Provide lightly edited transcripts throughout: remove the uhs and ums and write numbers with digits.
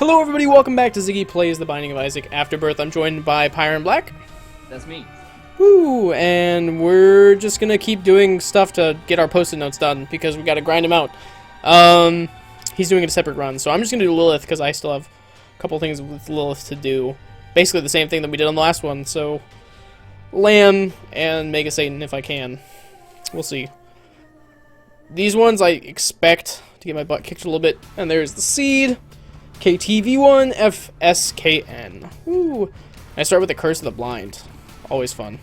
Hello everybody, welcome back to Ziggy Plays The Binding of Isaac Afterbirth. I'm joined by Pyre Black. That's me. Woo! And we're just gonna keep doing stuff to get our post-it notes done, because we gotta grind him out. He's doing a separate run, so I'm just gonna do Lilith, because I still have a couple things with Lilith to do. Basically the same thing that we did on the last one, so... Lamb and Mega Satan if I can. We'll see. These ones I expect to get my butt kicked a little bit. And there's the Seed. KTV1 FSKN. Ooh. I start with the Curse of the Blind. Always fun.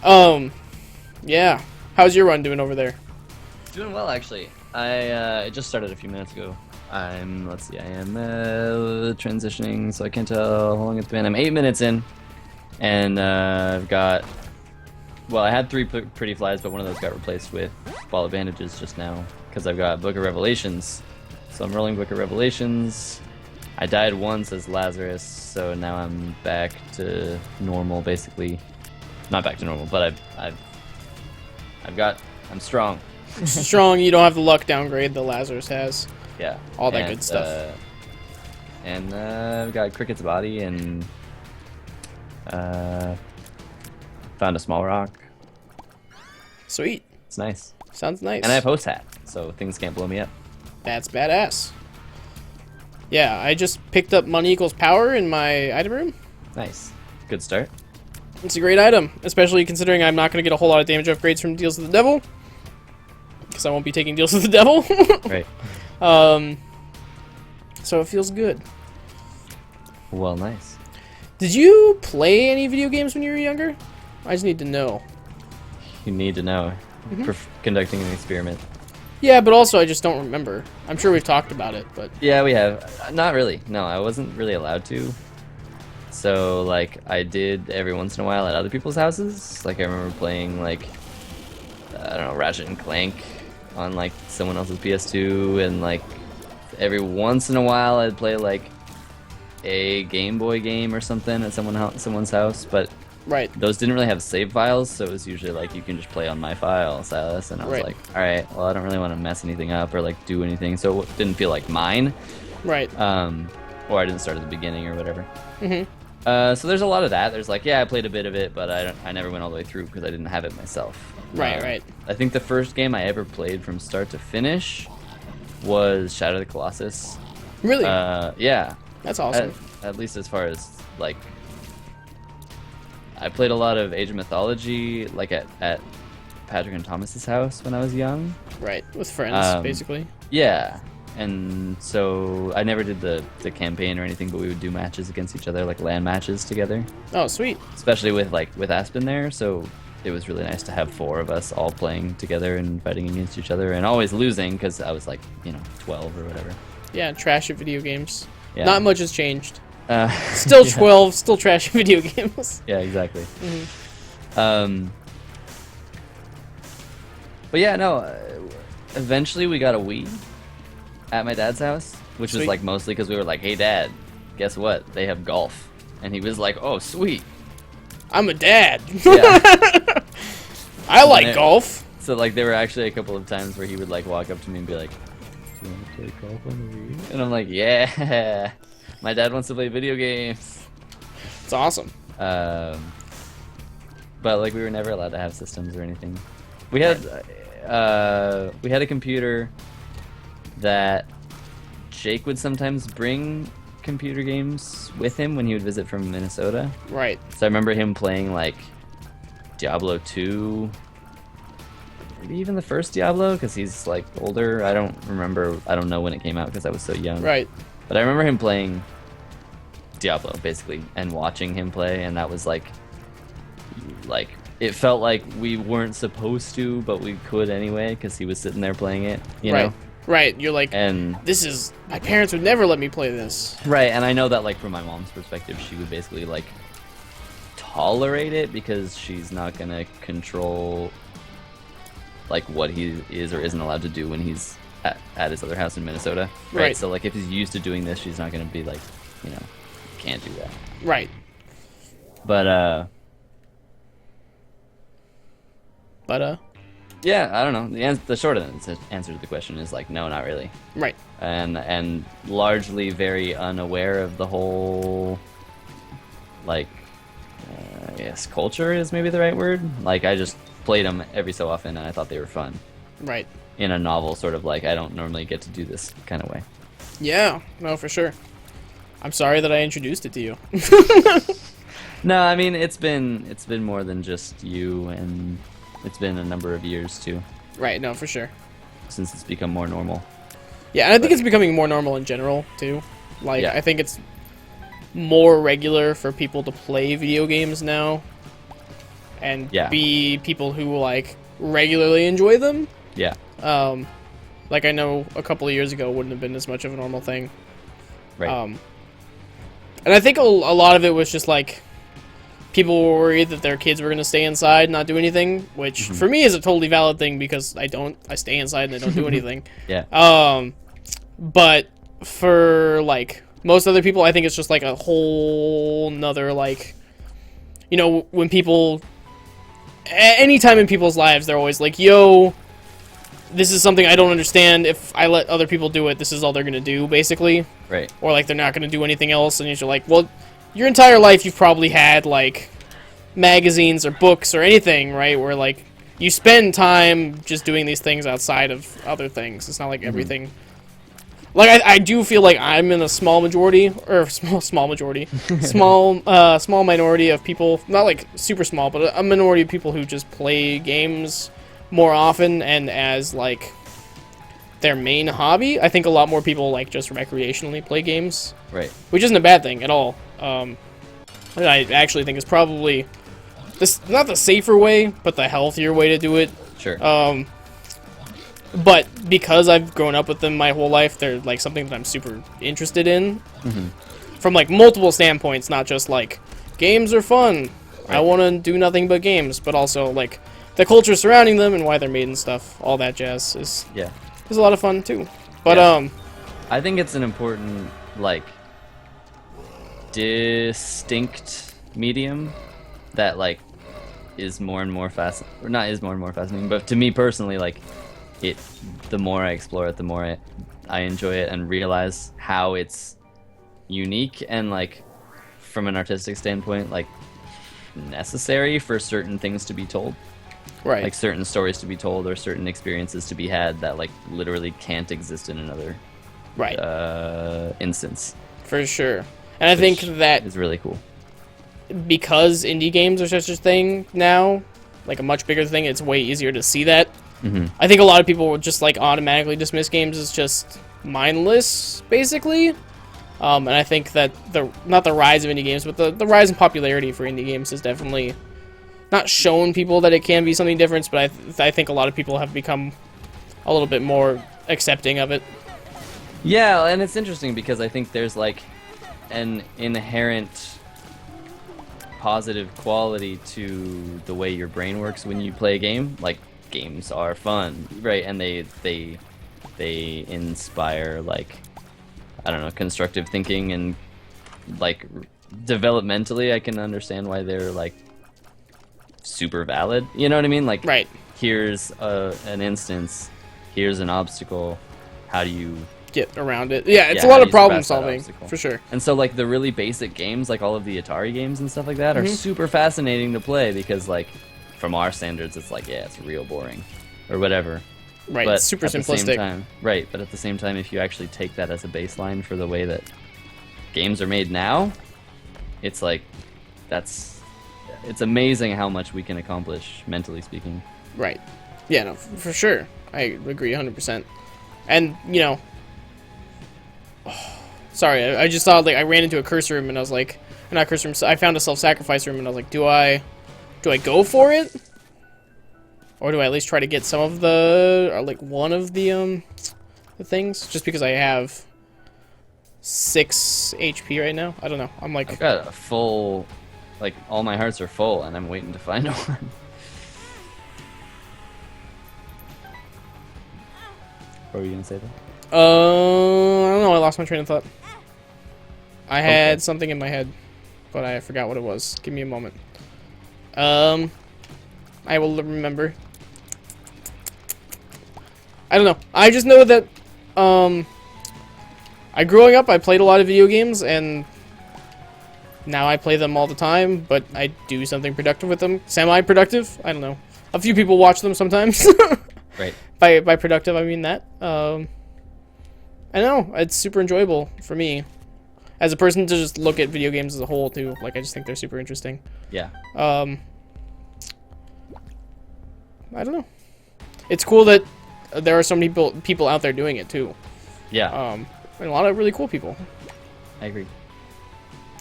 Yeah. How's your run doing over there? Doing well, actually. I just started a few minutes ago. I am transitioning, so I can't tell how long it's been. I'm 8 minutes in, and I've got, well, I had 3 pretty flies, but one of those got replaced with Ball of Bandages just now, because I've got Book of Revelations. So I'm rolling Book of Revelations. I died once as Lazarus, so now I'm back to normal, basically. Not back to normal, but I'm strong. Strong, you don't have the luck downgrade that Lazarus has. Yeah. All that good stuff. I've got Cricket's body and found a small rock. Sweet. It's nice. Sounds nice. And I have host hat, so things can't blow me up. That's badass. Yeah, I just picked up money equals power in my item room. Nice. Good start. It's a great item, especially considering I'm not going to get a whole lot of damage upgrades from Deals with the Devil. Because I won't be taking Deals with the Devil. Right. So it feels good. Well, nice. Did you play any video games when you were younger? I just need to know. You need to know. For conducting an experiment. Yeah, but also I just don't remember. I'm sure we've talked about it, but... Yeah, we have. Not really. No, I wasn't really allowed to. So, like, I did every once in a while at other people's houses. Like, I remember playing, like, I don't know, Ratchet and Clank on, like, someone else's PS2. And, like, every once in a while I'd play, like, a Game Boy game or something at someone's house. But right. Those didn't really have save files, so it was usually, like, you can just play on my file, Silas. And I was like, alright, well, I don't really want to mess anything up or, like, do anything. So it didn't feel like mine. Right. Or I didn't start at the beginning or whatever. Mm-hmm. So there's a lot of that. There's like, yeah, I played a bit of it, but I never went all the way through because I didn't have it myself. Right, right. I think the first game I ever played from start to finish was Shadow of the Colossus. Really? Yeah. That's awesome. At least as far as, like, I played a lot of Age of Mythology, like at Patrick and Thomas's house when I was young. Right, with friends, basically. Yeah. And so I never did the campaign or anything, but we would do matches against each other, like LAN matches together. Oh, sweet. Especially with Aspen there, so it was really nice to have 4 of us all playing together and fighting against each other, and always losing because I was like, 12 or whatever. Yeah, trash at video games. Yeah. Not much has changed. Still 12, still trash at video games. Yeah, exactly. But yeah, no. Eventually, we got a Wii at my dad's house, which was like mostly because we were like, hey dad, guess what, they have golf. And he was like, oh sweet, I'm a dad. Yeah. I like golf. So like there were actually a couple of times where he would like walk up to me and be like, do you want to play golf on the Wii? And I'm like, yeah, my dad wants to play video games. It's awesome. But like we were never allowed to have systems or anything. We had a computer that Jake would sometimes bring computer games with him when he would visit from Minnesota. Right. So I remember him playing like Diablo 2, maybe even the first Diablo, because he's like older. I don't know when it came out because I was so young. Right. But I remember him playing Diablo basically and watching him play, and that was like it felt like we weren't supposed to, but we could anyway because he was sitting there playing it, you know? Right, you're like, and this is, my parents would never let me play this. Right, and I know that, like, from my mom's perspective, she would basically, like, tolerate it because she's not gonna control, like, what he is or isn't allowed to do when he's at his other house in Minnesota. Right? So, like, if he's used to doing this, she's not gonna be like, can't do that. Right. But, Yeah, I don't know. The short answer to the question is like no, not really. Right. And largely very unaware of the whole, like, I guess culture is maybe the right word. Like I just played them every so often and I thought they were fun. Right. In a novel sort of like I don't normally get to do this kind of way. Yeah, no, for sure. I'm sorry that I introduced it to you. No, I mean it's been more than just you, and it's been a number of years too. Right, no, for sure. Since it's become more normal. Yeah, and I think it's becoming more normal in general too. Like Yeah. I think it's more regular for people to play video games now and Yeah. be people who like regularly enjoy them. Yeah. Like I know a couple of years ago wouldn't have been as much of a normal thing. Right. And I think a lot of it was just like people were worried that their kids were going to stay inside and not do anything, which for me is a totally valid thing because I stay inside and I don't do anything. Yeah. But for like most other people, I think it's just like a whole nother like, you know, when people, anytime in people's lives, they're always like, yo, this is something I don't understand. If I let other people do it, this is all they're going to do, basically. Right. Or like they're not going to do anything else, and you're like, well, your entire life you've probably had like magazines or books or anything, right, where like you spend time just doing these things outside of other things. It's not like everything, like I do feel like I'm in a small majority, or small majority, small minority of people, not like super small, but a minority of people who just play games more often and as like their main hobby. I think a lot more people like just recreationally play games, Right. which isn't a bad thing at all. And I actually think it's probably this, not the safer way, but the healthier way to do it. Sure. But because I've grown up with them my whole life, they're like something that I'm super interested in from like multiple standpoints, not just like games are fun. I want to do nothing but games, but also like the culture surrounding them and why they're made and stuff. All that jazz is a lot of fun too. But I think it's an important like distinct medium that like is more and more fascinating, but to me personally, like it, the more I explore it, the more I enjoy it and realize how it's unique and like from an artistic standpoint, like necessary for certain things to be told. right. Like certain stories to be told or certain experiences to be had that like literally can't exist in another Right. Instance. For sure. And I think that is really cool. because indie games are such a thing now, like a much bigger thing, it's way easier to see that. I think a lot of people would just like automatically dismiss games as just mindless, basically. And I think that not the rise of indie games, but the rise in popularity for indie games has definitely not shown people that it can be something different, but I think a lot of people have become a little bit more accepting of it. Yeah, and it's interesting because I think there's like an inherent positive quality to the way your brain works when you play a game. Like games are fun, right? And they inspire like, I don't know, constructive thinking, and like developmentally I can understand why they're like super valid. You know what I mean? Like, right. Here's an instance, here's an obstacle, how do you get around it? Yeah, it's a lot of problem solving, for sure. And so like the really basic games, like all of the Atari games and stuff like that, are super fascinating to play because like from our standards it's like, yeah, it's real boring or whatever. Right, but it's super at the simplistic. same time, right, but at the same time, if you actually take that as a baseline for the way that games are made now, it's like it's amazing how much we can accomplish mentally speaking. Right. Yeah, no, for sure. I agree 100%. And, you know, sorry, I just saw, like, I ran into a curse room and I was like, not curse room, I found a self-sacrifice room and I was like, do I go for it? Or do I at least try to get some of the, or like one of the things? Just because I have 6 HP right now? I don't know. I'm like... I've got a full, like, all my hearts are full and I'm waiting to find one. What were you gonna say though? I don't know, I lost my train of thought. I had something in my head, but I forgot what it was. Give me a moment. I will remember. I don't know. I just know that growing up, I played a lot of video games, and now I play them all the time, but I do something productive with them. Semi-productive? I don't know. A few people watch them sometimes. Right. By productive, I mean that. I know. It's super enjoyable for me. As a person to just look at video games as a whole, too. Like, I just think they're super interesting. Yeah. I don't know. It's cool that there are so many people out there doing it, too. Yeah. And a lot of really cool people. I agree.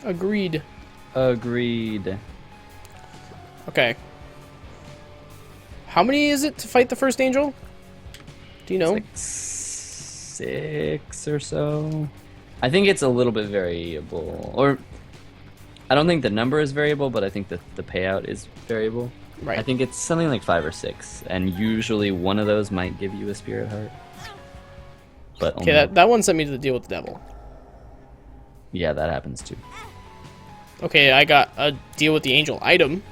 Agreed. Agreed. Okay. How many is it to fight the first angel? Do you know? It's like 6 or so. I think it's a little bit variable. Or, I don't think the number is variable, but I think that the payout is variable. Right. I think it's something like 5 or 6, and usually one of those might give you a spirit heart. But okay, that one sent me to the deal with the devil. Yeah, that happens too. Okay, I got a deal with the angel item.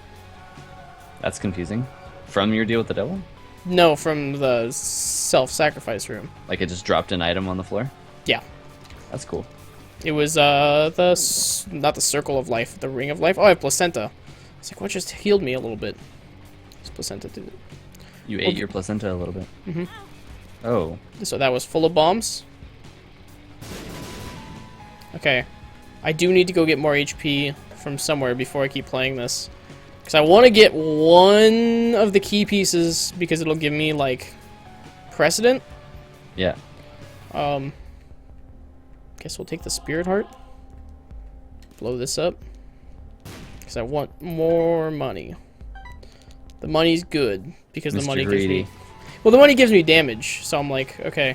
That's confusing. From your deal with the devil? No, from the self-sacrifice room. Like it just dropped an item on the floor? Yeah. That's cool. It was not the circle of life, the ring of life. Oh, I have placenta. It's like, what just healed me a little bit? It's placenta did it. You ate your placenta a little bit. Mm-hmm. Oh. So that was full of bombs. Okay. I do need to go get more HP from somewhere before I keep playing this. Because I want to get one of the key pieces because it'll give me, like, precedent. Yeah. Guess we'll take the spirit heart. Blow this up. Because I want more money. The money's good because the Mr. money Greedy. gives me... Well, the money gives me damage, so I'm like, okay.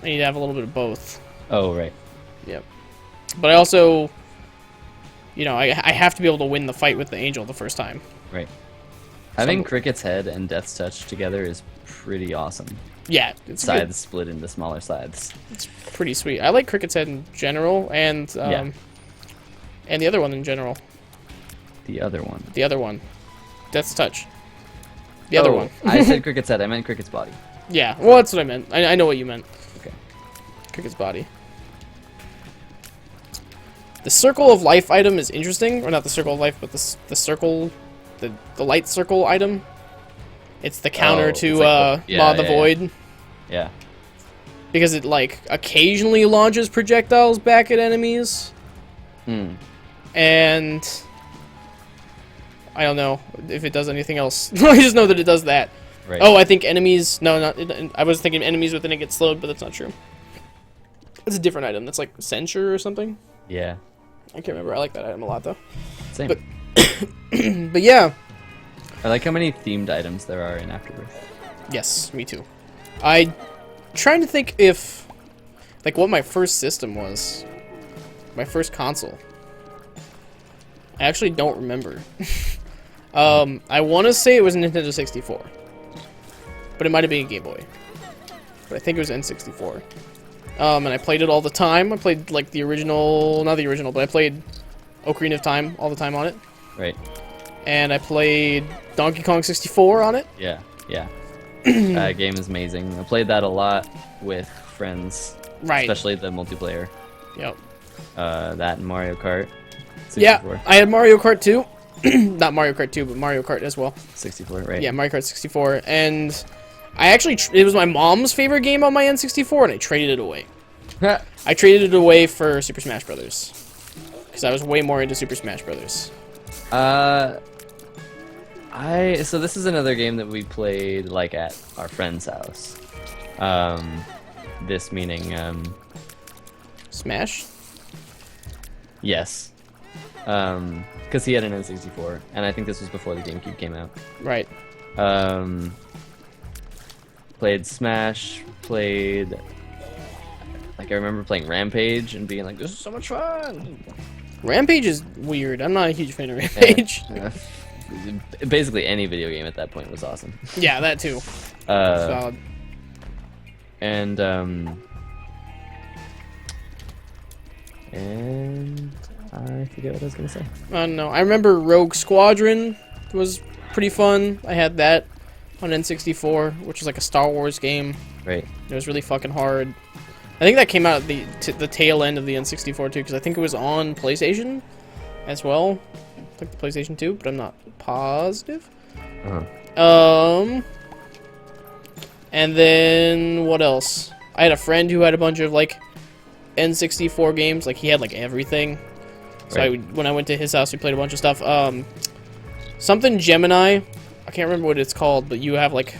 I need to have a little bit of both. Oh, right. Yep. But I also... You know, I have to be able to win the fight with the angel the first time. Right. Having Cricket's head and Death's touch together is pretty awesome. Yeah, it's Sides good. split into smaller sides. It's pretty sweet. I like Cricket's head in general, and the other one in general. The other one. The other one. Death's touch. The other one. I said Cricket's head. I meant Cricket's body. Yeah, well, that's what I meant. I know what you meant. Okay. Cricket's body. The circle of life item is interesting, or not the circle of life, but the circle, the light circle item. It's the counter to Maw the Void. Yeah. Because it like occasionally launches projectiles back at enemies. Hmm. And I don't know if it does anything else. I just know that it does that. Right. Oh, I think enemies. No, not. I was thinking enemies within it get slowed, but that's not true. It's a different item. That's like censure or something. Yeah. I can't remember. I like that item a lot though. Same. But yeah. I like how many themed items there are in Afterbirth. Yes, me too. I trying to think if like what my first system was. My first console. I actually don't remember. I want to say it was Nintendo 64. But it might have been a Game Boy. But I think it was N64. And I played it all the time. I played like the original, not the original, but I played Ocarina of Time all the time on it. Right. And I played Donkey Kong 64 on it. Yeah. Yeah. That game is amazing. I played that a lot with friends. Right. Especially the multiplayer. Yep. That and Mario Kart. 64. Yeah, I had Mario Kart 2. Not Mario Kart 2, but Mario Kart as well. 64, right. Yeah, Mario Kart 64. And I actually, it was my mom's favorite game on my N64, and I traded it away. I traded it away for Super Smash Brothers. Because I was way more into Super Smash Brothers. So this is another game that we played, like, at our friend's house. This meaning, Smash? Yes. Because he had an N64, and I think this was before the GameCube came out. Right. Played Smash, played... Like, I remember playing Rampage and being like, this is so much fun! Rampage is weird. I'm not a huge fan of Rampage. Basically, any video game at that point was awesome. Yeah, that too. Solid. And I forget what I was gonna say. I don't know. I remember Rogue Squadron was pretty fun. I had that on N64, which was like a Star Wars game. Right. It was really fucking hard. I think that came out at the tail end of the N64 too, because I think it was on PlayStation as well, like the PlayStation 2, but I'm not positive. And then what else? I had a friend who had a bunch of like N64 games, like he had like everything. So Right. when I went to his house, we played a bunch of stuff. Something Gemini, I can't remember what it's called, but you have like,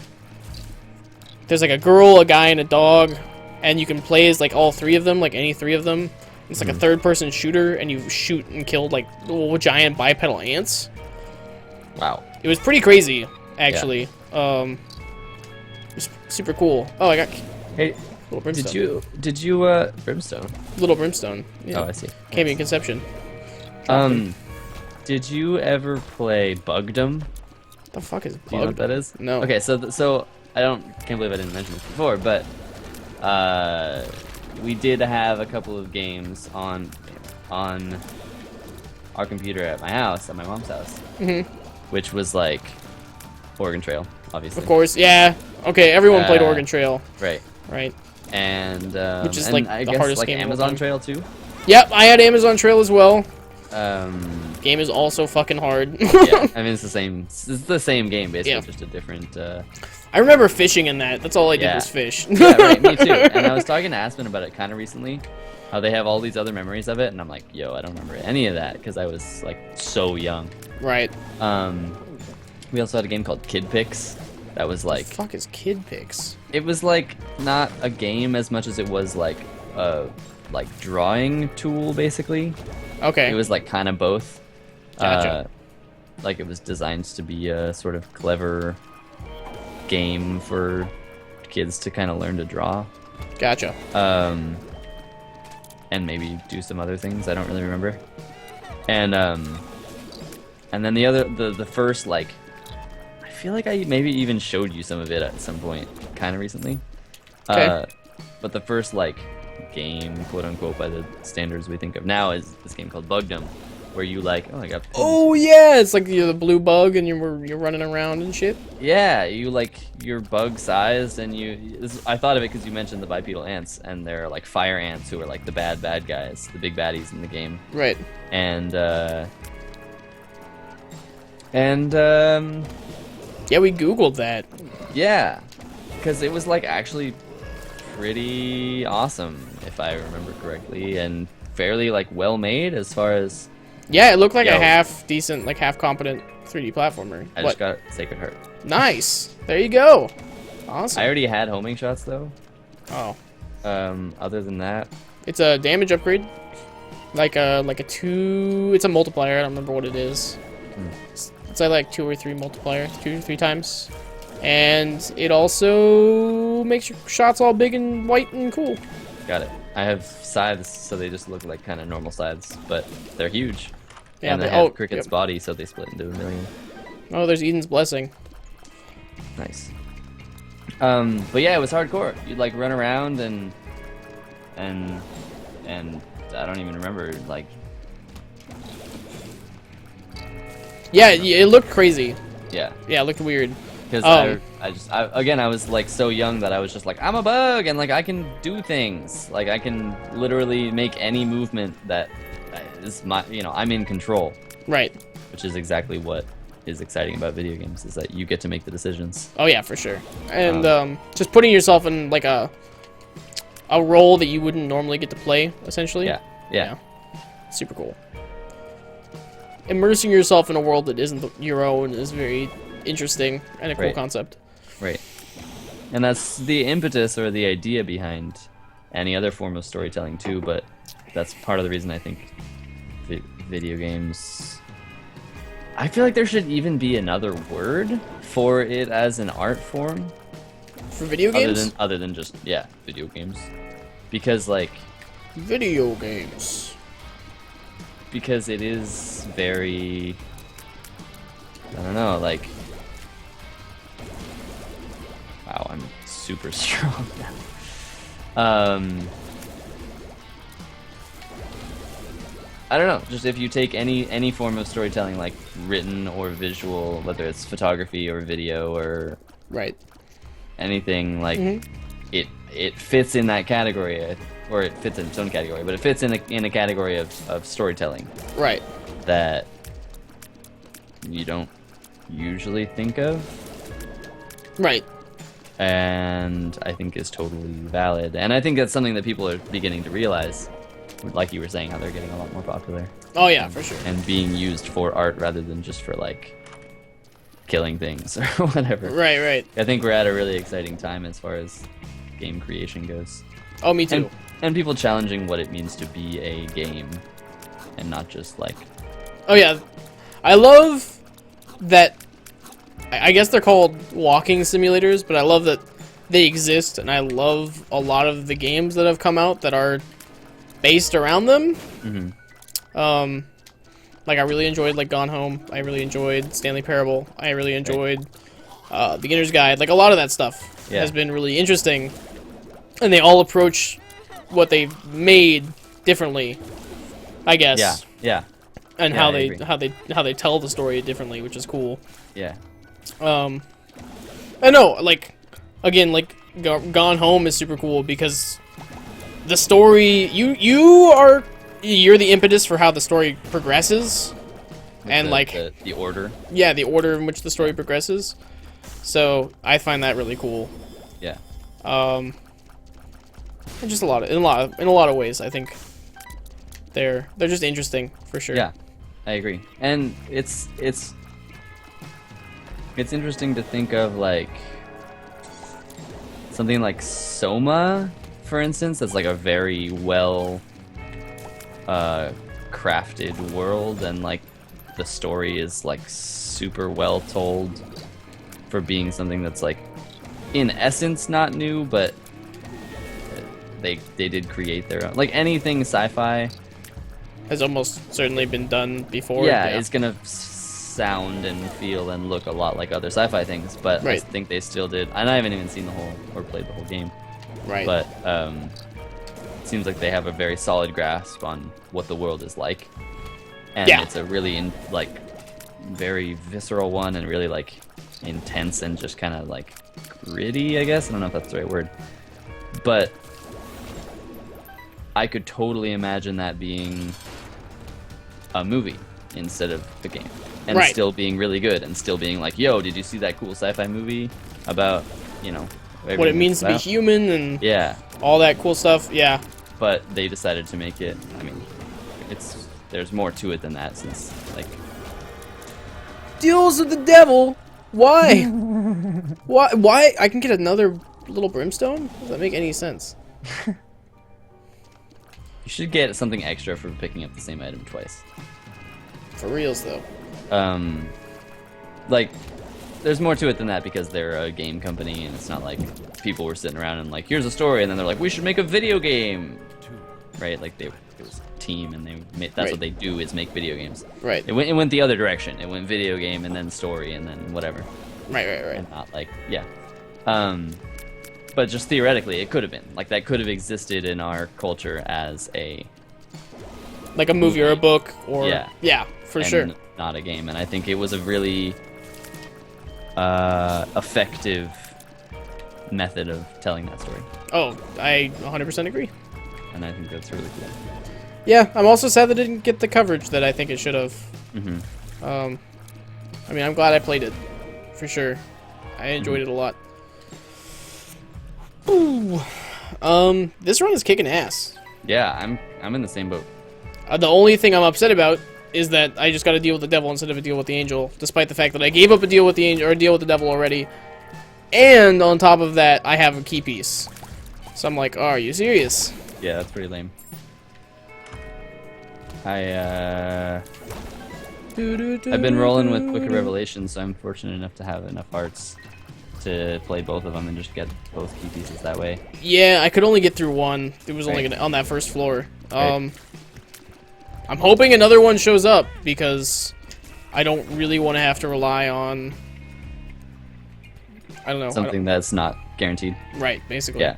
there's like a girl, a guy, and a dog, and you can play as like all three of them, like any three of them. It's like a third-person shooter, and you shoot and kill like little giant bipedal ants. Wow. It was pretty crazy, actually. It was super cool. Oh, I got Hey, little brimstone. did you brimstone? Little brimstone. Yeah. Oh, I see. Came in Conception. Did you ever play Bugdom? The fuck is Do you know what that is? No. Okay, so can't believe I didn't mention this before, but we did have a couple of games on our computer at my house, at my mom's house, which was like Oregon Trail, obviously. Of course, yeah. Okay, everyone played Oregon Trail. Right. Right. And which is and like I the guess hardest like game of all Amazon time. Trail too. Yep, I had Amazon Trail as well. Yeah, Game is also fucking hard. I mean it's the same. It's the same game basically, Yeah. just a different. I remember fishing in that. That's all I did Yeah. was fish. Yeah, right. Me too. And I was talking to Aspen about it kind of recently, how they have all these other memories of it, and I'm like, yo, I don't remember any of that because I was like so young. Right. We also had a game called Kid Pix. That was like, The fuck is Kid Pix? it was like not a game as much as it was like a drawing tool basically. Okay. It was like kind of both. Gotcha. Like it was designed to be a sort of clever game for kids to kind of learn to draw. Gotcha. And maybe do some other things. I don't really remember. And then the first like, I feel like I maybe even showed you some of it at some point, kind of recently. Okay. But the first like game, quote unquote, by the standards we think of now is this game called Bugdom, where you like, oh, I got. Oh yeah, it's like you're the blue bug and you're running around and shit. Yeah, you like you're bug sized and I thought of it because you mentioned the bipedal ants and they're like fire ants who are like the bad guys, the big baddies in the game. Right. And Yeah, we Googled that. yeah, because it was like actually pretty awesome if I remember correctly, and fairly like well made as far as. Yeah, it looked like Yo. a half decent, like half competent 3D platformer. I just got Sacred Heart. Nice. There you go. Awesome. I already had homing shots though. Oh. Other than that, It's a damage upgrade. Like a two. It's a multiplier. I don't remember what it is. It's like 2 or 3 multiplier, 2 or 3 times, and it also makes your shots all big and white and cool. got it. I have scythes, so they just look like kind of normal scythes, but they're huge. Yeah, and they they- have oh, Cricket's yep. body, so they split into a million. Oh, there's Eden's blessing. Nice. But yeah, it was hardcore. You'd like run around and I don't even remember like. Yeah, it looked crazy. Yeah. Yeah, it looked weird. Because I was like so young that I was just like, I'm a bug and like I can do things. Like I can literally make any movement that is my, I'm in control. Right. Which is exactly what is exciting about video games, is that you get to make the decisions. Oh yeah, for sure. And just putting yourself in like a role that you wouldn't normally get to play, essentially. Yeah. Super cool. Immersing yourself in a world that isn't your own is very interesting and a cool Right. concept. Right. And that's the impetus or the idea behind any other form of storytelling too, but that's part of the reason I think video games. I feel like there should even be another word for it as an art form. For video games? Other than just, video games. Because like, Video games. because it is very, I don't know, like, wow, I'm super strong now. I don't know, just if you take any form of storytelling, like written or visual, whether it's photography or video or Right. Anything like it fits in that category, or it fits in its own category, but it fits in a category of storytelling. Right. That you don't usually think of. Right. And I think is totally valid. And I think that's something that people are beginning to realize. Like you were saying, how they're getting a lot more popular. Oh yeah, for sure. And being used for art rather than just for like killing things or whatever. Right, right. I think we're at a really exciting time as far as game creation goes. Oh, me too. And people challenging what it means to be a game and not just like... Oh yeah. I love that. I guess they're called walking simulators, but I love that they exist, and I love a lot of the games that have come out that are based around them. Like I really enjoyed like Gone Home. I really enjoyed Stanley Parable. I really enjoyed Beginner's Guide. Like a lot of that stuff has been really interesting, and they all approach what they've made differently, I guess. Yeah, yeah. And Yeah, how they tell the story differently, which is cool. Yeah. I know, like, again, like Gone Home is super cool because the story you're the impetus for how the story progresses, and the order. Yeah, the order in which the story progresses. So I find that really cool. Yeah. And just in a lot of ways, I think they're just interesting for sure. Yeah, I agree. And it's interesting to think of like something like Soma, for instance, that's like a very well crafted world, and like the story is like super well told for being something that's like in essence not new, but they did create their own. Like anything sci-fi has almost certainly been done before. Yeah, it's gonna sound and feel and look a lot like other sci-fi things, but I think they still did. And I haven't even seen the whole or played the whole game. Right. But it seems like they have a very solid grasp on what the world is like, and it's a really very visceral one, and really like intense and just kind of like gritty, I guess. I don't know if that's the right word, but I could totally imagine that being a movie instead of a game, and still being really good, and still being like, yo, did you see that cool sci-fi movie about, what it means to be human and all that cool stuff. Yeah. But they decided to make it, I mean, there's more to it than that, since like deals with the devil. Why? Why? I can get another little brimstone? Does that make any sense? You should get something extra for picking up the same item twice. For reals, though. Like, there's more to it than that, because they're a game company, and it's not like people were sitting around and like, here's a story, and then they're like, we should make a video game, right? Like, it was a team, and that's what they do, is make video games. Right. It went the other direction. It went video game, and then story, and then whatever. Right. And not like, but just theoretically, it could have been. Like, that could have existed in our culture as like a movie or a book, or... Yeah, for sure. Not a game. And I think it was a really effective method of telling that story. Oh, I 100% agree. And I think that's really cool. Yeah, I'm also sad that it didn't get the coverage that I think it should have. I mean, I'm glad I played it, for sure. I enjoyed it a lot. Ooh. This run is kicking ass. Yeah, I'm in the same boat. The only thing I'm upset about is that I just got to deal with the devil instead of a deal with the angel, despite the fact that I gave up a deal with the angel, or a deal with the devil already. And on top of that, I have a key piece. So I'm like, oh, are you serious? Yeah, that's pretty lame. I've been rolling with Book of Revelation, so I'm fortunate enough to have enough hearts to play both of them and just get both key pieces that way. Yeah, I could only get through one. It was only on that first floor. I'm hoping another one shows up, because I don't really want to have to rely on, I don't know, something that's not guaranteed. Right, basically. Yeah.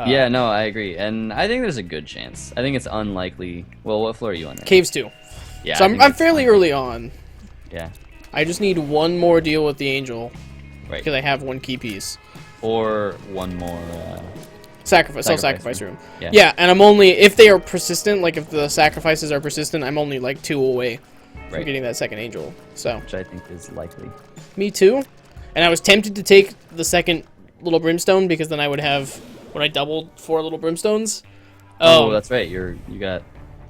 Yeah, no, I agree, and I think there's a good chance. I think it's unlikely. Well, what floor are you on? Right? Caves 2. Yeah. So I'm fairly early on. Yeah. I just need one more deal with the angel, Right. Because I have 1 key piece. Or one more. Self-sacrifice room. Yeah. Yeah, and I'm only, if they are persistent, like if the sacrifices are persistent, I'm only like 2 away from getting that second angel. So. Which I think is likely. Me too. And I was tempted to take the second little brimstone because then I would have, when I doubled 4 little brimstones. Oh, that's right.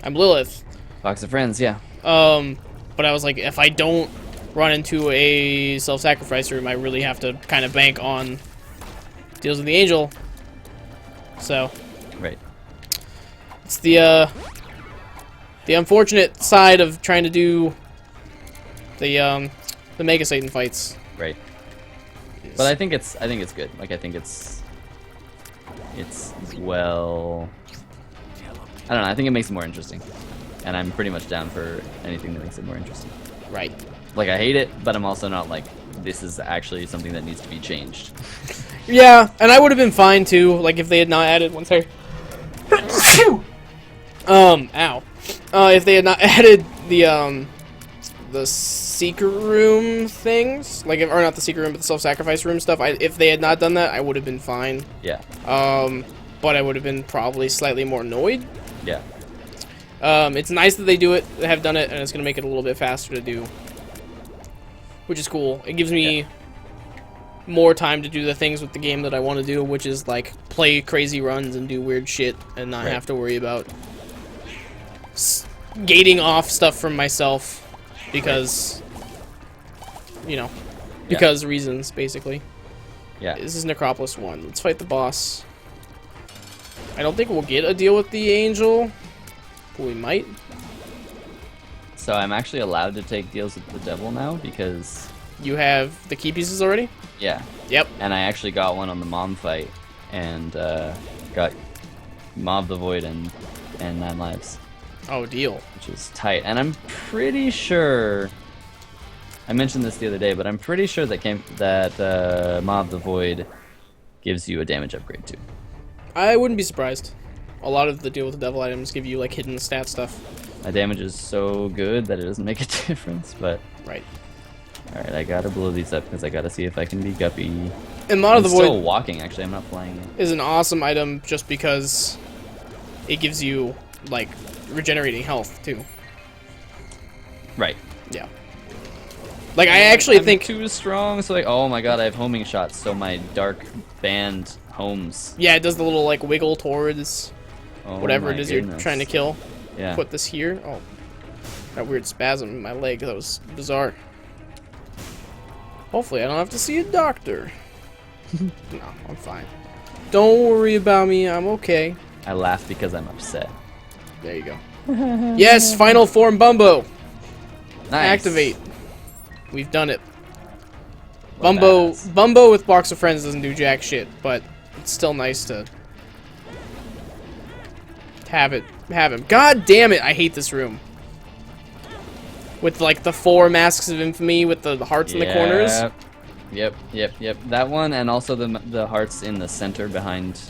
I'm Lilith. Box of Friends, yeah. But I was like, if I don't run into a self-sacrifice room, I really have to kind of bank on deals with the angel. So, right. It's the unfortunate side of trying to do the Mega Satan fights. Right. But I think it's good. Like I think it's well. I don't know. I think it makes it more interesting, and I'm pretty much down for anything that makes it more interesting. Right. Like I hate it, but I'm also not like this is actually something that needs to be changed. Yeah, and I would have been fine too. Like if they had not added one second. Ow. If they had not added the secret room things, like or not the secret room, but the self-sacrifice room stuff. If they had not done that, I would have been fine. Yeah. But I would have been probably slightly more annoyed. Yeah. It's nice that they have done it, and it's gonna make it a little bit faster to do, which is cool. It gives me more time to do the things with the game that I want to do, which is like play crazy runs and do weird shit and not have to worry about gating off stuff from myself because because reasons basically. Yeah. This is Necropolis 1. Let's fight the boss. I don't think we'll get a deal with the angel, but we might. So I'm actually allowed to take deals with the devil now because you have the key pieces already? Yeah. Yep. And I actually got one on the mom fight and got Mob the Void and 9 lives. Oh, deal. Which is tight. And I'm pretty sure I mentioned this the other day, but I'm pretty sure that Mob the Void gives you a damage upgrade too. I wouldn't be surprised. A lot of the deal with the devil items give you like hidden stat stuff. My damage is so good that it doesn't make a difference, but right. Alright, I gotta blow these up because I gotta see if I can be Guppy. And Mod of the Void still walking, actually, I'm not flying it. Is an awesome item just because it gives you, like, regenerating health, too. Right. Yeah. Like, I actually think... too strong, so like, oh my god, I have homing shots, so my dark band homes. Yeah, it does the little, like, wiggle towards whatever it is you're trying to kill. Yeah. Put this here. Oh. That weird spasm in my leg, that was bizarre. Hopefully I don't have to see a doctor. No, I'm fine. Don't worry about me, I'm okay. I laugh because I'm upset. There you go. Yes, final form Bumbo. Nice. Activate. We've done it. Bumbo with Box of Friends doesn't do jack shit, but it's still nice to have him. God damn it, I hate this room. With like the 4 masks of infamy with the hearts in the corners. Yep. That one, and also the hearts in the center behind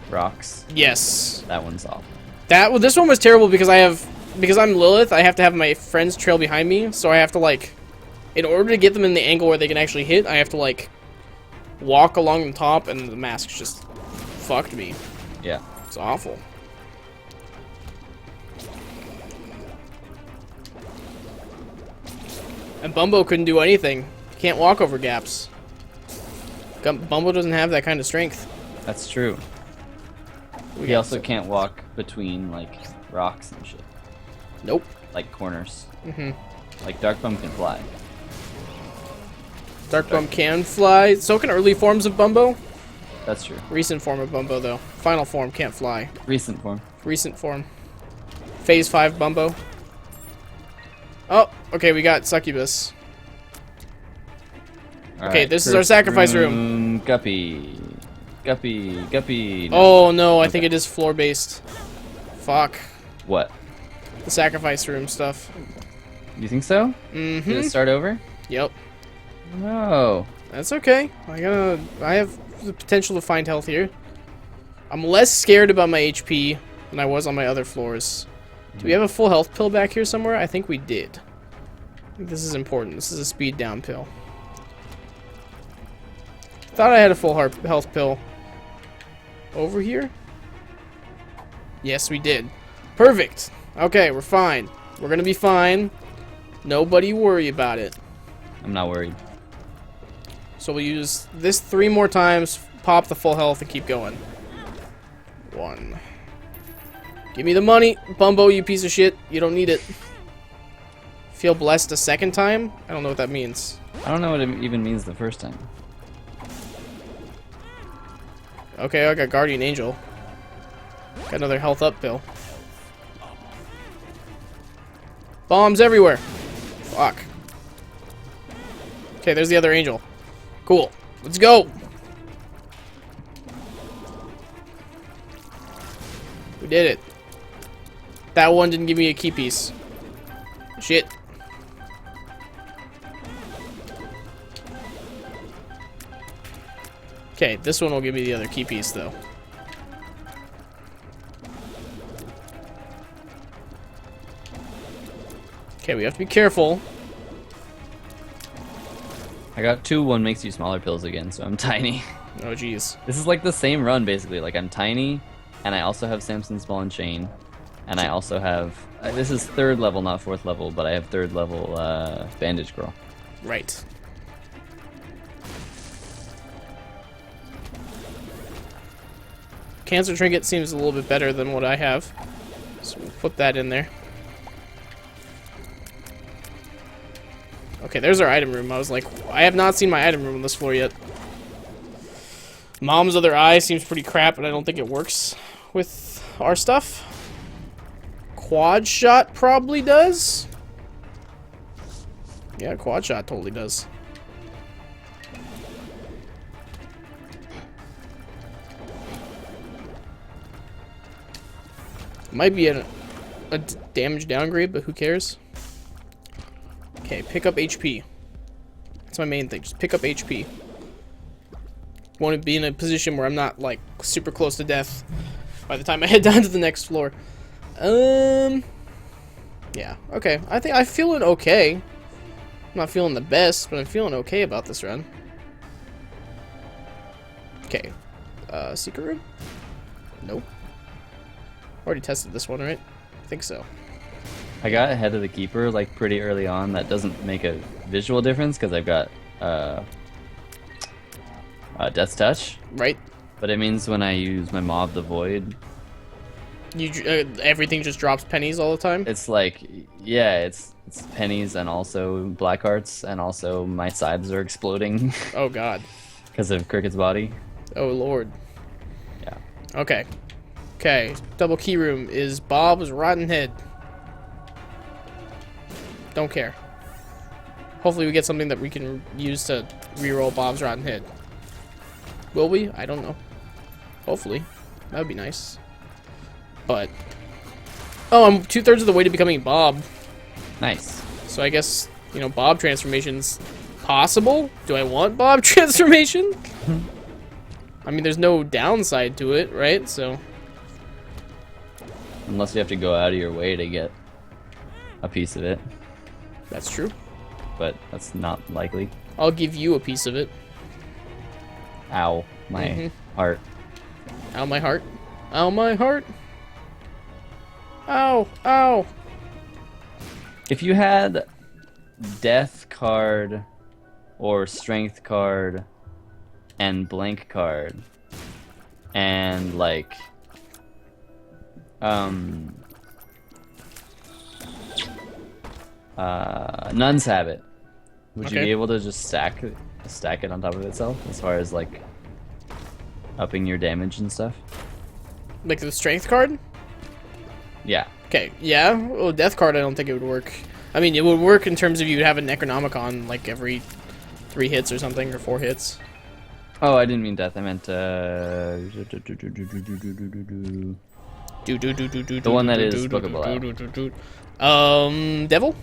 rocks. Yes. That one's awful. This one was terrible because I'm Lilith, I have to have my friends trail behind me, so I have to like, in order to get them in the angle where they can actually hit, I have to like walk along the top, and the masks just fucked me. Yeah. It's awful. And Bumbo couldn't do anything. Can't walk over gaps. Bumbo doesn't have that kind of strength. That's true. He also can't walk between like rocks and shit. Nope. Like corners. Mm-hmm. Like Dark Bum can fly. Dark Bum can fly. So can early forms of Bumbo. That's true. Recent form of Bumbo though. Final form can't fly. Recent form. Recent form. Phase 5 Bumbo. Oh, okay, we got Succubus. Okay, this is our sacrifice room. Guppy. No. Oh no, I think it is floor based. Fuck. What? The sacrifice room stuff. You think so? Mm-hmm. Did it start over? Yep. No. That's okay. I have the potential to find health here. I'm less scared about my HP than I was on my other floors. Do we have a full health pill back here somewhere? I think we did. I think this is important. This is a speed down pill. Thought I had a full health pill. Over here? Yes, we did. Perfect. Okay, we're fine. We're gonna be fine. Nobody worry about it. I'm not worried. So we'll use this 3 more times, pop the full health, and keep going. 1. Give me the money, Bumbo, you piece of shit. You don't need it. Feel blessed a second time? I don't know what that means. I don't know what it even means the first time. Okay, I got Guardian Angel. Got another health up pill. Bombs everywhere. Fuck. Okay, there's the other angel. Cool. Let's go. We did it. That one didn't give me a key piece. Shit. Okay, this one will give me the other key piece, though. Okay, we have to be careful. I got 2 one makes you smaller pills again, so I'm tiny. Oh, jeez. This is like the same run, basically. Like, I'm tiny, and I also have Samson's Ball and Chain, and I also have... this is 3rd level, not 4th level, but I have 3rd level Bandage Girl. Right. Cancer Trinket seems a little bit better than what I have. So we'll put that in there. Okay, there's our item room. I was like, I have not seen my item room on this floor yet. Mom's other eye seems pretty crap, and I don't think it works with our stuff. Quad shot probably does. Yeah, quad shot totally does. Might be a damage downgrade, but who cares? Okay, pick up HP. That's my main thing. Just pick up HP. Want to be in a position where I'm not like super close to death by the time I head down to the next floor. Yeah. Okay. I think I'm feeling okay. I'm not feeling the best, but I'm feeling okay about this run. Okay. Secret room? Nope. Already tested this one, right? I think so. I got ahead of the Keeper, like, pretty early on. That doesn't make a visual difference, because I've got Death's Touch. Right. But it means when I use my Maw of the Void... You everything just drops pennies all the time? It's like, yeah, it's pennies and also black hearts, and also my scythes are exploding. Oh, God. Because of Cricket's body. Oh, Lord. Yeah. Okay. Okay, double key room is Bob's Rotten Head. Don't care. Hopefully we get something that we can use to reroll Bob's Rotten Head. Will we? I don't know. Hopefully. That would be nice. But... oh, I'm 2/3 of the way to becoming Bob. Nice. So I guess, you know, Bob transformation's possible? Do I want Bob transformation? I mean, there's no downside to it, right? So... unless you have to go out of your way to get a piece of it. That's true. But that's not likely. I'll give you a piece of it. Ow. My heart. Ow, my heart. Ow, my heart. Ow, ow. If you had Death card or Strength card and Blank card and like Nun's Habit, would you be able to just stack it on top of itself as far as like upping your damage and stuff? Like the strength card? Yeah. Okay, yeah. Well, death card, I don't think it would work. I mean, it would work in terms of you'd have a Necronomicon like every 3 hits or something, or 4 hits. Oh, I didn't mean death. I meant the one that is bookable out. Devil?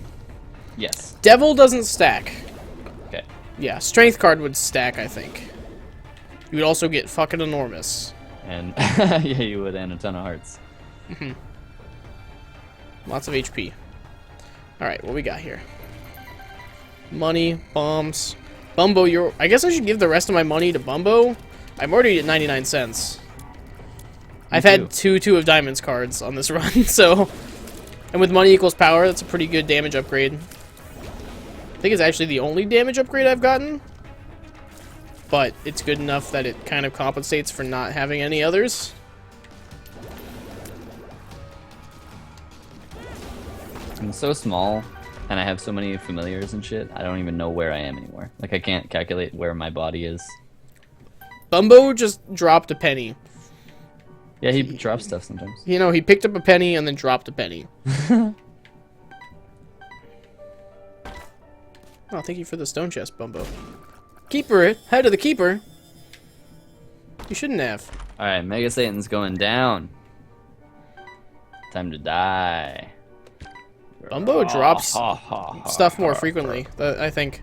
Yes. Devil doesn't stack. Okay. Yeah, strength card would stack, I think. You would also get fucking enormous. And yeah, you would, and a ton of hearts. Lots of HP. Alright, what we got here? Money, bombs. Bumbo, I guess I should give the rest of my money to Bumbo. I'm already at 99 cents. I've had two of Diamonds cards on this run, so... And with money equals power, that's a pretty good damage upgrade. I think it's actually the only damage upgrade I've gotten. But it's good enough that it kind of compensates for not having any others. I'm so small, and I have so many familiars and shit, I don't even know where I am anymore. Like, I can't calculate where my body is. Bumbo just dropped a penny. Yeah, he drops stuff sometimes. You know, he picked up a penny and then dropped a penny. Oh, thank you for the stone chest, Bumbo. Keeper, head of the keeper. You shouldn't have. Alright, Mega Satan's going down. Time to die. Bumbo drops stuff more frequently, I think.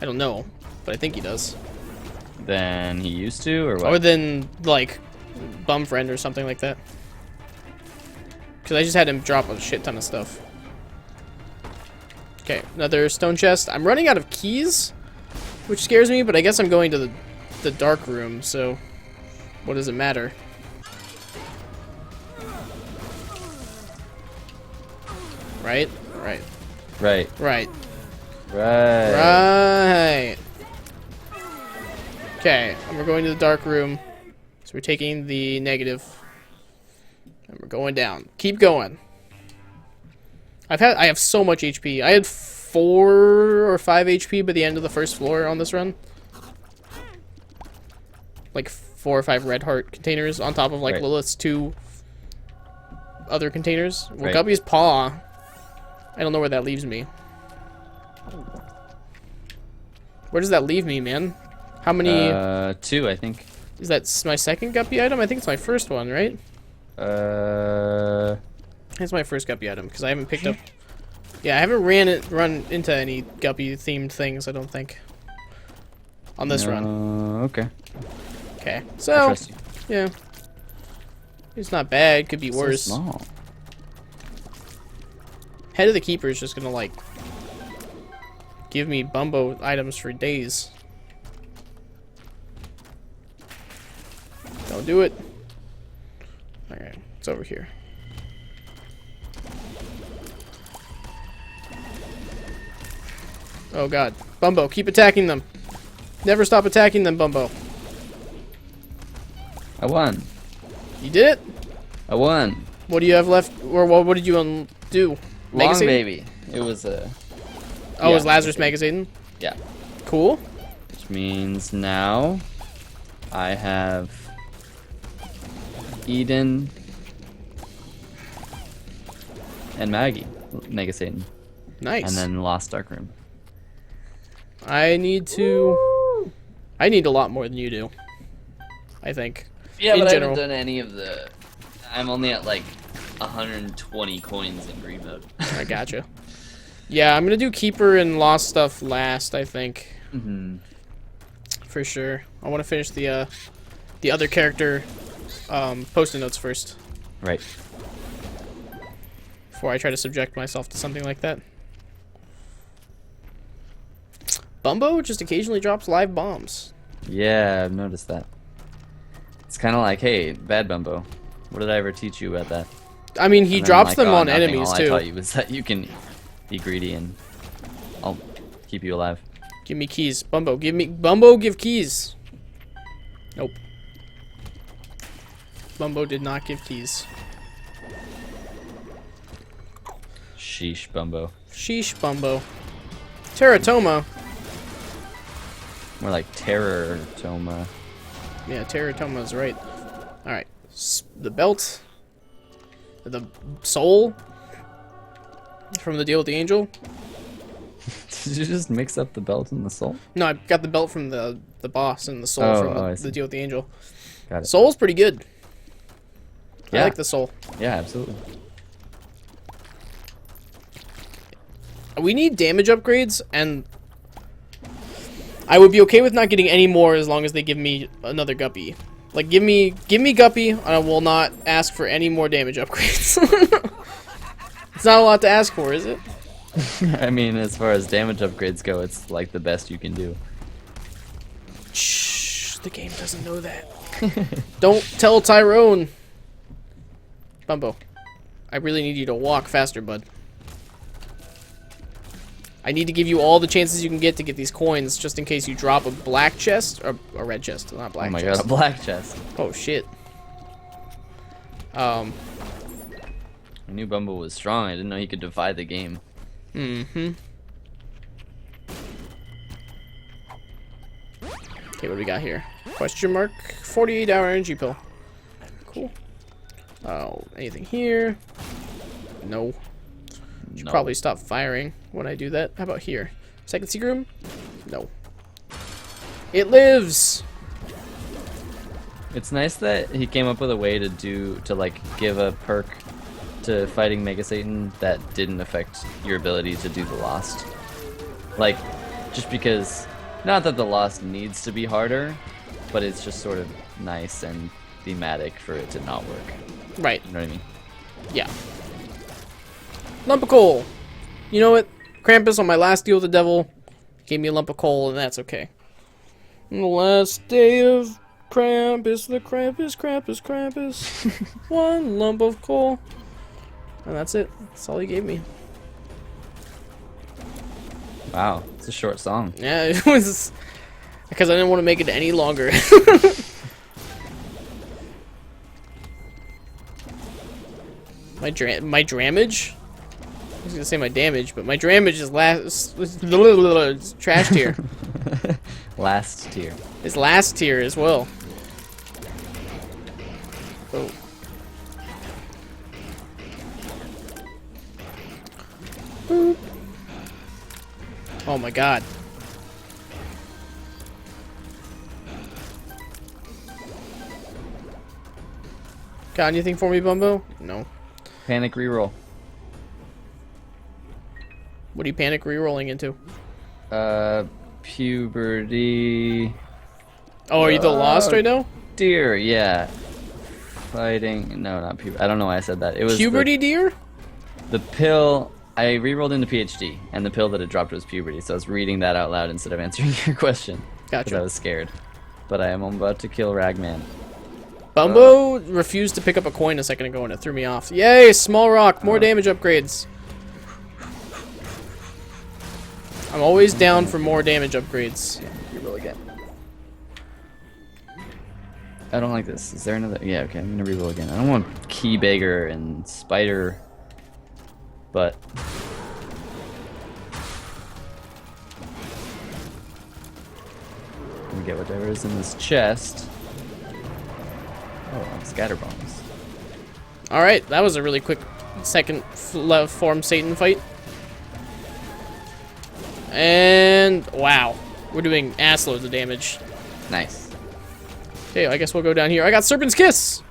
I don't know, but I think he does. Than he used to, or what? Or than, like, Bum Friend or something like that. Because I just had him drop a shit ton of stuff. Okay, another stone chest. I'm running out of keys, which scares me, but I guess I'm going to the dark room, so what does it matter? Right? Right. Right. Right. Right. Right. Okay, and we're going to the dark room. So we're taking the negative. And we're going down. Keep going. I have so much HP. I had 4 or 5 HP by the end of the first floor on this run. Like 4 or 5 red heart containers on top of like Lilith's 2 other containers. Well, Guppy's paw. I don't know where that leaves me. Where does that leave me, man? How many? 2, I think. Is that my second Guppy item? I think it's my first one, right? It's my first Guppy item because I haven't picked up. Yeah, I haven't run into any Guppy themed things. I don't think. On this run. Okay. Okay. So. Yeah. It's not bad. Could be worse. So small. Head of the Keeper is just gonna like give me Bumbo items for days. Don't do it. Alright, it's over here. Oh god. Bumbo, keep attacking them. Never stop attacking them, Bumbo. I won. You did it? I won. What do you have left? Or what did you do? Long baby. It was a... Oh, it was Lazarus Magazine? Yeah. Cool. Which means now I have Eden and Maggie, Mega Satan. Nice. And then Lost Dark Room. I need a lot more than you do, I think. Yeah, in but general. I haven't done any of the... I'm only at like 120 coins in green mode. I gotcha. Yeah, I'm gonna do Keeper and Lost stuff last, I think. Mm-hmm. For sure. I want to finish the other character post-it notes first. Right. Before I try to subject myself to something like that. Bumbo just occasionally drops live bombs. Yeah, I've noticed that. It's kind of like, hey, Bad Bumbo, what did I ever teach you about that? I mean, he drops them on nothing. enemies, All too. I taught you was that you can be greedy and I'll keep you alive. Give me keys. Bumbo, give keys. Nope. Bumbo did not give keys. Sheesh, Bumbo. Sheesh, Bumbo. Teratoma. More like Terror Toma. Yeah, Teratoma's right. Alright. The belt. The soul. From the deal with the angel. Did you just mix up the belt and the soul? No, I got the belt from the boss and the soul from the deal with the angel. Got it. Soul's pretty good. Yeah. I like the soul. Yeah, absolutely. We need damage upgrades, and I would be okay with not getting any more as long as they give me another Guppy. Like, give me Guppy, and I will not ask for any more damage upgrades. It's not a lot to ask for, is it? I mean, as far as damage upgrades go, it's like the best you can do. Shh, the game doesn't know that. Don't tell Tyrone. Bumbo, I really need you to walk faster, bud. I need to give you all the chances you can get to get these coins, just in case you drop a black chest, or a red chest, not black chest. Oh my god, a black chest. Oh shit. I knew Bumble was strong, I didn't know he could defy the game. Mm-hmm. Okay, what do we got here? Question mark, 48-hour energy pill. Cool. Oh, anything here? No. Should probably stop firing when I do that. How about here? Second secret room? No. It lives! It's nice that he came up with a way to give a perk to fighting Mega Satan that didn't affect your ability to do the Lost. Like, just because, not that the Lost needs to be harder, but it's just sort of nice and thematic for it to not work. Right. You know what I mean? Yeah. Lump of coal. You know what? Krampus on my last deal with the devil gave me a lump of coal, and that's okay. On the last day of Krampus, the Krampus. One lump of coal. And that's it. That's all he gave me. Wow, it's a short song. Yeah, it was... Because I didn't want to make it any longer. My dramage? I was gonna say my damage, but my dramage is it's trash tier. Last tier. It's last tier as well. Oh. Boop. Oh my god. Got anything for me, Bumbo? No. Panic reroll. What are you panic rerolling into? Puberty. Oh, are you the Lost right now? Deer, yeah. Fighting. No, not puberty. I don't know why I said that. It was Puberty deer? The pill. I rerolled into PhD, and the pill that it dropped was puberty, so I was reading that out loud instead of answering your question. Gotcha. Because I was scared. But I am about to kill Ragman. Bumbo refused to pick up a coin a second ago and it threw me off. Yay, small rock, more damage upgrades. I'm always down for more damage upgrades. Reroll again. I don't like this. Is there another? Yeah, okay, I'm gonna reroll again. I don't want Key Beggar and Spider, but I'm gonna get whatever is in this chest. Oh, scatter bombs. Alright, that was a really quick second form Satan fight. And wow, we're doing ass loads of damage. Nice. Okay, I guess we'll go down here. I got Serpent's Kiss!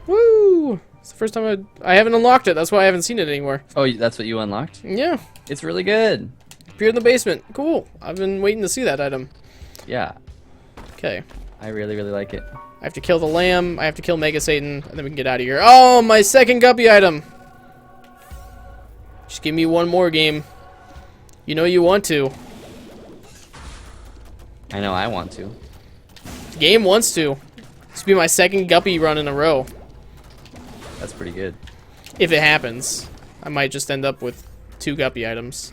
Woo! It's the first time I haven't unlocked it, that's why I haven't seen it anymore. Oh, that's what you unlocked? Yeah. It's really good. Appeared in the basement. Cool. I've been waiting to see that item. Yeah. Okay. I really, really like it. I have to kill the lamb, I have to kill Mega Satan, and then we can get out of here. Oh, my second guppy item! Just give me one more game. You know you want to. I know I want to. The game wants to. This will be my second guppy run in a row. That's pretty good. If it happens. I might just end up with 2 guppy items.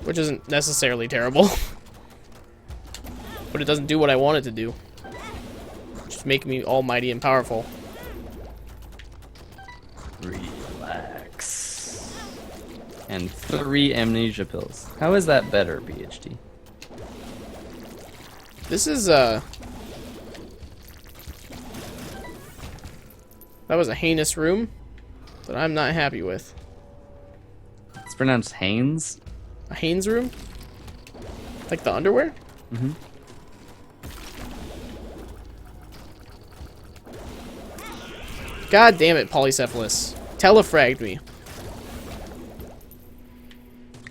Which isn't necessarily terrible. But it doesn't do what I want it to do. Just make me almighty and powerful. Relax. And 3 amnesia pills. How is that better, PhD? This is that was a heinous room that I'm not happy with. It's pronounced Haynes? A Haynes room? Like the underwear? Mm-hmm. God damn it, Polycephalus. Telefragged me.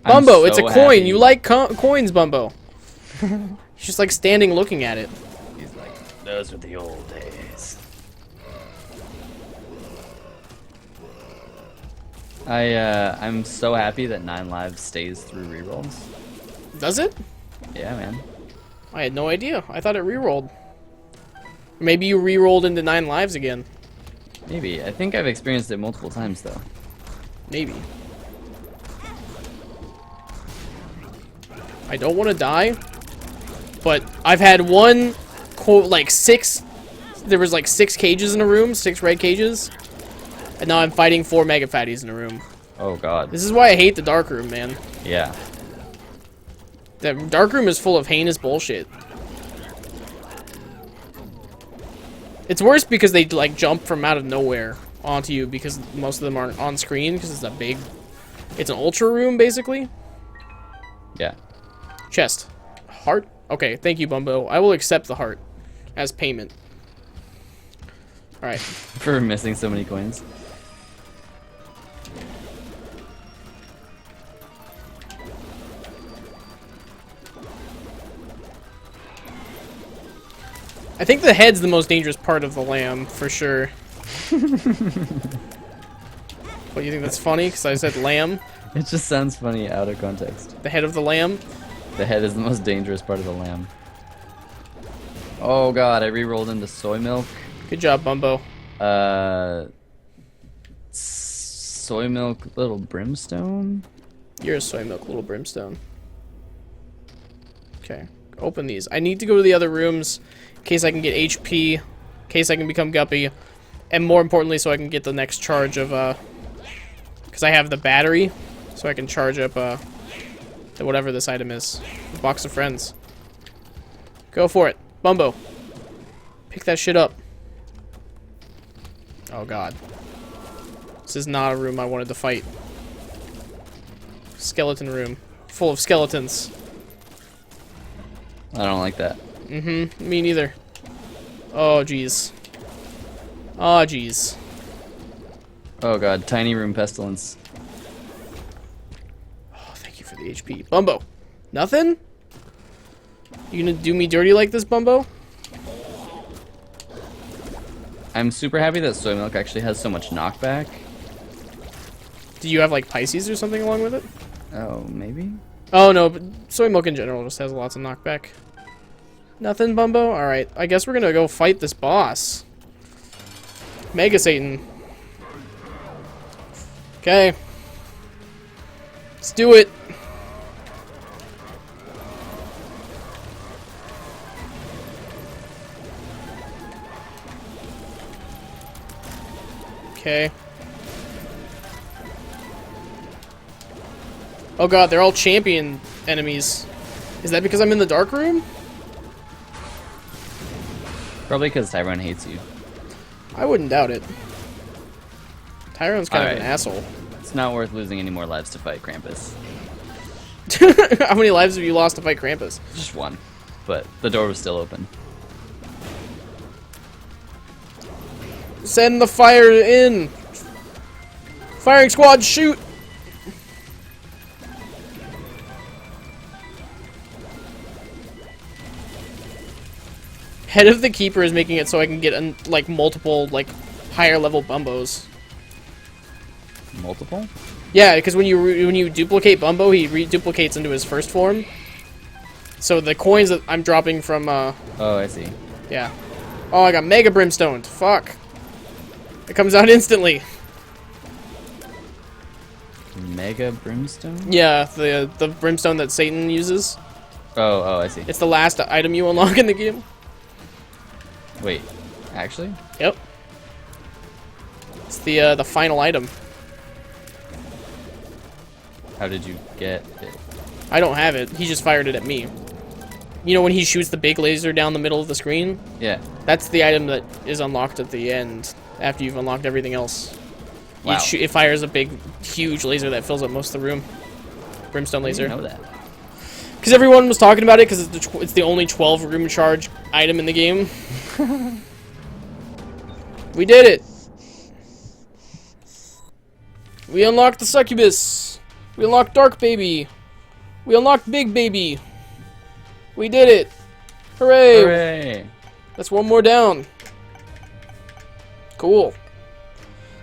Bumbo, so it's a coin. happy. You like coins, Bumbo. He's just like standing looking at it. He's like, those are the old days. I'm so happy that 9 lives stays through rerolls. Does it? Yeah, man. I had no idea. I thought it rerolled. Maybe you rerolled into 9 lives again. Maybe. I think I've experienced it multiple times though. Maybe. I don't want to die, but I've had one, quote, like 6. There was like 6 cages in a room, 6 red cages, and now I'm fighting 4 mega fatties in a room. Oh god. This is why I hate the dark room, man. Yeah. The dark room is full of heinous bullshit. It's worse because they like jump from out of nowhere onto you because most of them aren't on screen because it's an ultra room basically. Yeah. Chest. Heart? Okay, thank you, Bumbo. I will accept the heart as payment. Alright. For missing so many coins. I think the head's the most dangerous part of the lamb, for sure. What, you think that's funny? Because I said lamb? It just sounds funny out of context. The head of the lamb? The head is the most dangerous part of the lamb. Oh god, I re-rolled into soy milk. Good job, Bumbo. Soy milk little brimstone? You're a soy milk little brimstone. Okay, open these. I need to go to the other rooms in case I can get HP, in case I can become Guppy, and more importantly so I can get the next charge of, because I have the battery, so I can charge up, whatever this item is. The box of friends. Go for it. Bumbo. Pick that shit up. Oh god. This is not a room I wanted to fight. Skeleton room. Full of skeletons. I don't like that. Mm-hmm. Me neither. Oh, jeez. Oh, jeez. Oh god, tiny room pestilence. Oh, thank you for the HP. Bumbo. Nothing? You gonna do me dirty like this, Bumbo? I'm super happy that soy milk actually has so much knockback. Do you have, like, Pisces or something along with it? Oh, maybe? Oh, no, but soy milk in general just has lots of knockback. Nothing, Bumbo? Alright, I guess we're gonna go fight this boss. Mega Satan. Okay. Let's do it. Okay. Oh god, they're all champion enemies. Is that because I'm in the dark room? Probably because Tyrone hates you. I wouldn't doubt it. Tyrone's kind of an asshole. It's not worth losing any more lives to fight Krampus. How many lives have you lost to fight Krampus? Just one. But the door was still open. Send the fire in! Firing squad, shoot! Head of the Keeper is making it so I can get, like, multiple, like, higher level Bumbos. Multiple? Yeah, because when you duplicate Bumbo, he reduplicates into his first form. So the coins that I'm dropping from, Oh, I see. yeah. Oh, I got Mega Brimstone. Fuck. It comes out instantly. Mega Brimstone? Yeah, the Brimstone that Satan uses. Oh, I see. It's the last item you unlock in the game. Wait, actually? Yep. It's the final item. How did you get it? I don't have it. He just fired it at me. You know when he shoots the big laser down the middle of the screen? Yeah. That's the item that is unlocked at the end after you've unlocked everything else. Wow. It fires a big, huge laser that fills up most of the room. Brimstone laser. I didn't know that. Because everyone was talking about it because it's the only 12 room charge item in the game. We did it! We unlocked the succubus! We unlocked Dark Baby! We unlocked Big Baby! We did it! Hooray! Hooray! That's one more down. Cool.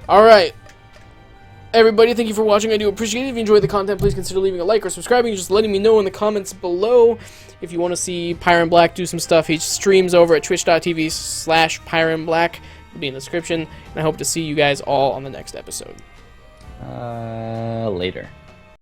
Alright. Everybody, thank you for watching. I do appreciate it. If you enjoyed the content, please consider leaving a like or subscribing. Just letting me know in the comments below. If you want to see Pyron Black do some stuff, he streams over at twitch.tv/PyronBlack. It'll be in the description. And I hope to see you guys all on the next episode. Later.